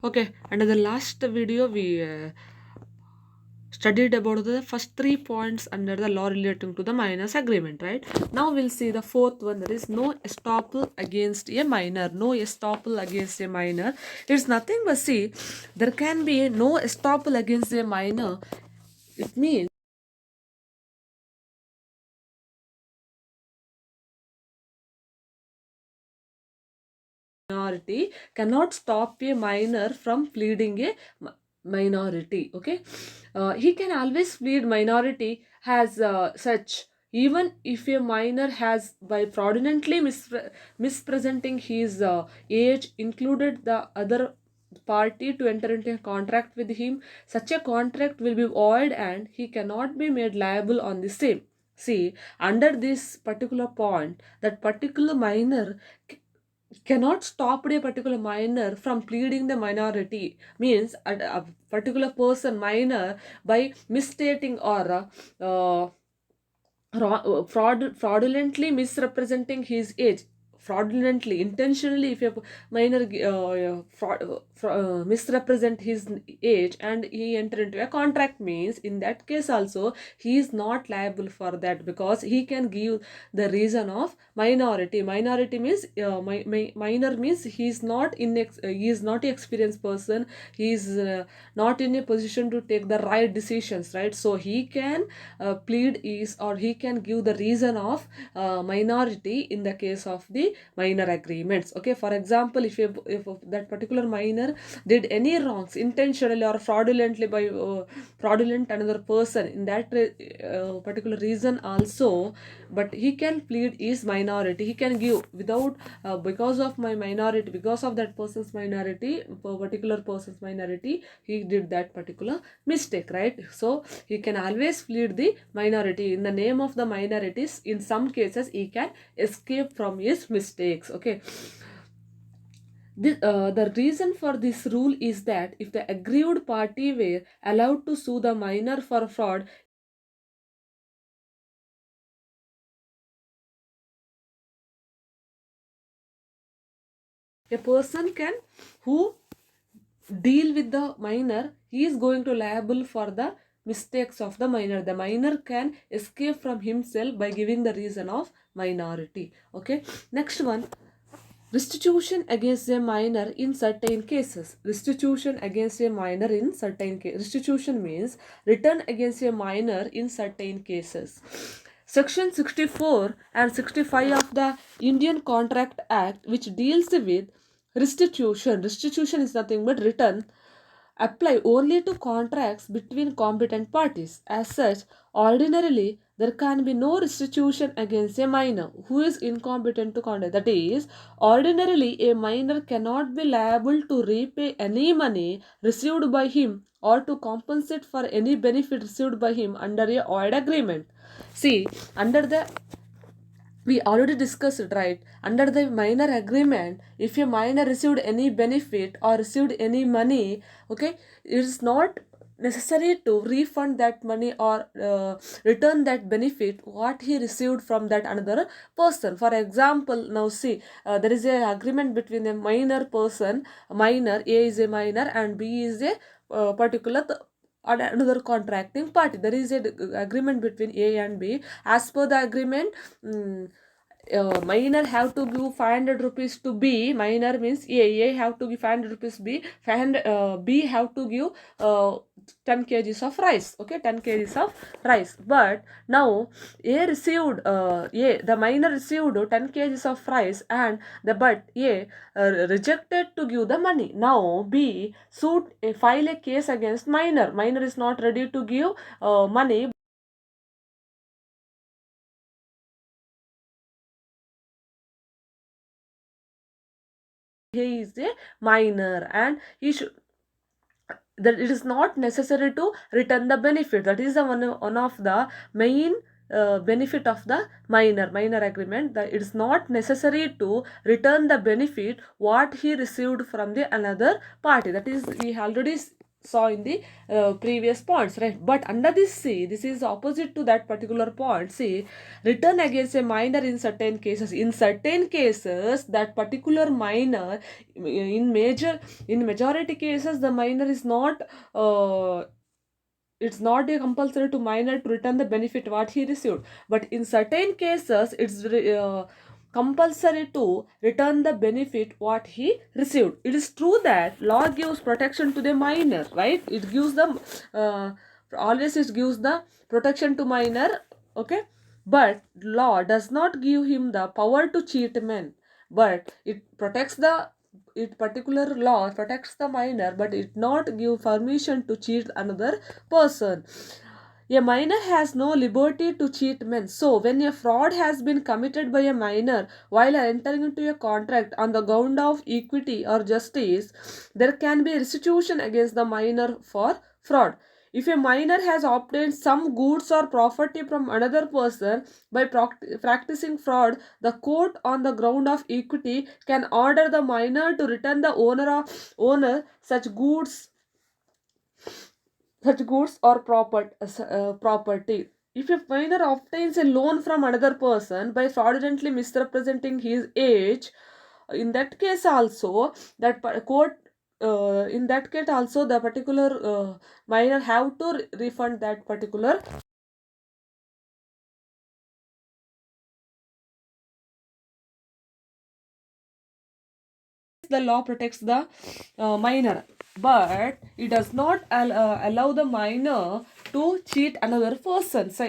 Okay, and in the last video we studied about the first 3 points under the law relating to the minors agreement, right? Now we'll see the fourth one, that is no estoppel against a minor. No estoppel against a minor. It's nothing but, see, there can be no estoppel against a minor. It means minority cannot stop a minor from pleading a minority. Okay, he can always plead minority as such, even if a minor has, by fraudulently mispresenting his age, included the other party to enter into a contract with him. Such a contract will be void and he cannot be made liable on the same. See, under this particular point, that particular minor cannot stop a particular minor from pleading the minority. Means a particular person minor, by misstating or fraudulently misrepresenting his age, fraudulently, intentionally, if a minor misrepresent his age and he enter into a contract, means in that case also he is not liable for that, because he can give the reason of minority means minor means he is not he is not an experienced person. He is not in a position to take the right decisions, right? So he can plead is, or he can give the reason of minority in the case of the minor agreements. Okay, for example, if that particular minor did any wrongs intentionally or fraudulently, by fraudulent another person, in that particular reason also, but he can plead is minority. He can give without because of my minority, because of that person's minority, particular person's minority, he did that particular mistake, right? So he can always plead the minority in the name of the minorities. In some cases he can escape from his mistakes. Okay, the reason for this rule is that if the aggrieved party were allowed to sue the minor for fraud, a person can who deal with the minor, he is going to liable for the mistakes of the minor. The minor can escape from himself by giving the reason of minority. Okay, next one, restitution against a minor in certain cases. Restitution against a minor in certain cases. Restitution means return against a minor in certain cases. Section 64 and 65 of the Indian Contract Act, which deals with restitution. Restitution is nothing but return, apply only to contracts between competent parties. As such, ordinarily, there can be no restitution against a minor who is incompetent to contract. That is, ordinarily, a minor cannot be liable to repay any money received by him or to compensate for any benefit received by him under a void agreement. See, under the, we already discussed it, right? Under the minor agreement, if a minor received any benefit or received any money, okay, it is not necessary to refund that money or return that benefit what he received from that another person. For example, now see, there is a agreement between a minor person, minor A is a minor and B is a particular another contracting party. There is a agreement between A and B. As per the agreement, minor have to give 500 rupees to B. Minor means A have to give 500 rupees B. 500, B have to give 10 kgs of rice. Okay, 10 kgs of rice. But now A received the minor received 10 kgs of rice, and the but A rejected to give the money. Now B sued, file a case against minor. Minor is not ready to give money. He is a minor and he should, that it is not necessary to return the benefit. That is the one of the main benefit of the minor agreement, that it is not necessary to return the benefit what he received from the another party. That is, we already saw in the previous points, right? But under this C, this is opposite to that particular point. See, return against a minor in certain cases. In certain cases, that particular minor, in majority cases, the minor is not. It's not a compulsory to minor to return the benefit what he received, but in certain cases it's compulsory to return the benefit what he received. It is true that law gives protection to the minor, right? It gives them always it gives the protection to minor, okay, but law does not give him the power to cheat men, but it particular law protects the minor, but it not give permission to cheat another person. A minor has no liberty to cheat men. So, when a fraud has been committed by a minor while entering into a contract on the ground of equity or justice, there can be restitution against the minor for fraud. If a minor has obtained some goods or property from another person by practicing fraud, the court on the ground of equity can order the minor to return the owner such goods or property. If a minor obtains a loan from another person by fraudulently misrepresenting his age, in that case also that court in that case also the particular minor have to refund that particular. The law protects the minor, but it does not allow the minor to cheat another person. So,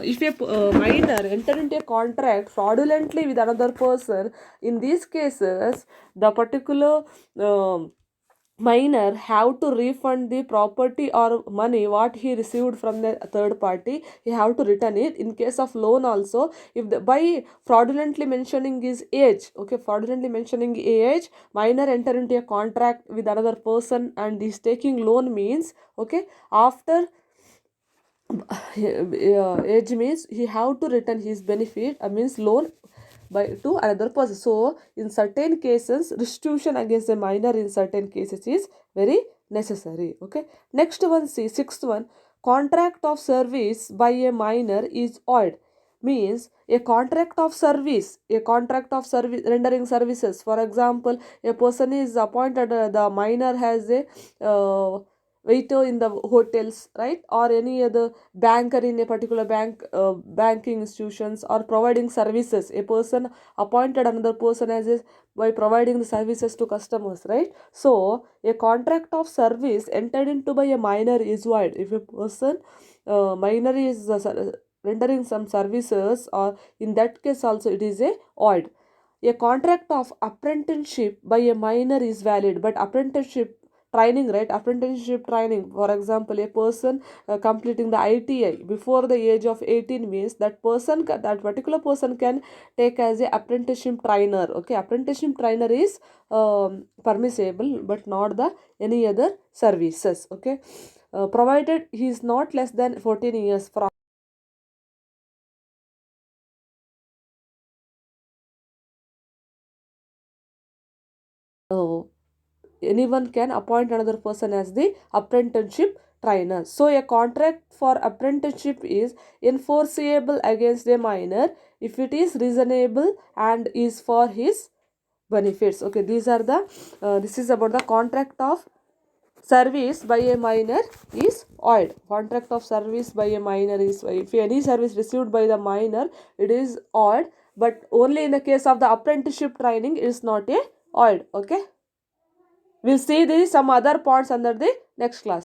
if a minor enter into a contract fraudulently with another person, in these cases the particular minor have to refund the property or money what he received from the third party. He have to return it. In case of loan also, if by fraudulently mentioning his age, okay, fraudulently mentioning age, minor enter into a contract with another person and is taking loan means, okay, after age means he have to return his benefit, means loan by to another person. So in certain cases restitution against a minor in certain cases is very necessary. Okay, next one, see, sixth one, contract of service by a minor is void. Means a contract of service rendering services. For example, a person is appointed, the minor has a waiter in the hotels, right, or any other banker in a particular banking institutions, or providing services. A person appointed another person as a by providing the services to customers, right? So a contract of service entered into by a minor is void if a person minor is rendering some services, or in that case also it is a void. A contract of apprenticeship by a minor is valid, but apprenticeship training, right, apprenticeship training, for example, a person completing the ITI before the age of 18 means that particular person can take as a apprenticeship trainer. Okay, apprenticeship trainer is permissible, but not the any other services. Okay, provided he is not less than 14 years from. Anyone can appoint another person as the apprenticeship trainer. So a contract for apprenticeship is enforceable against a minor if it is reasonable and is for his benefits. Okay, these are the this is about the contract of service by a minor is void. Contract of service by a minor is, if any service received by the minor, it is void, but only in the case of the apprenticeship training it is not a void. Okay, we'll see the some other points under the next class.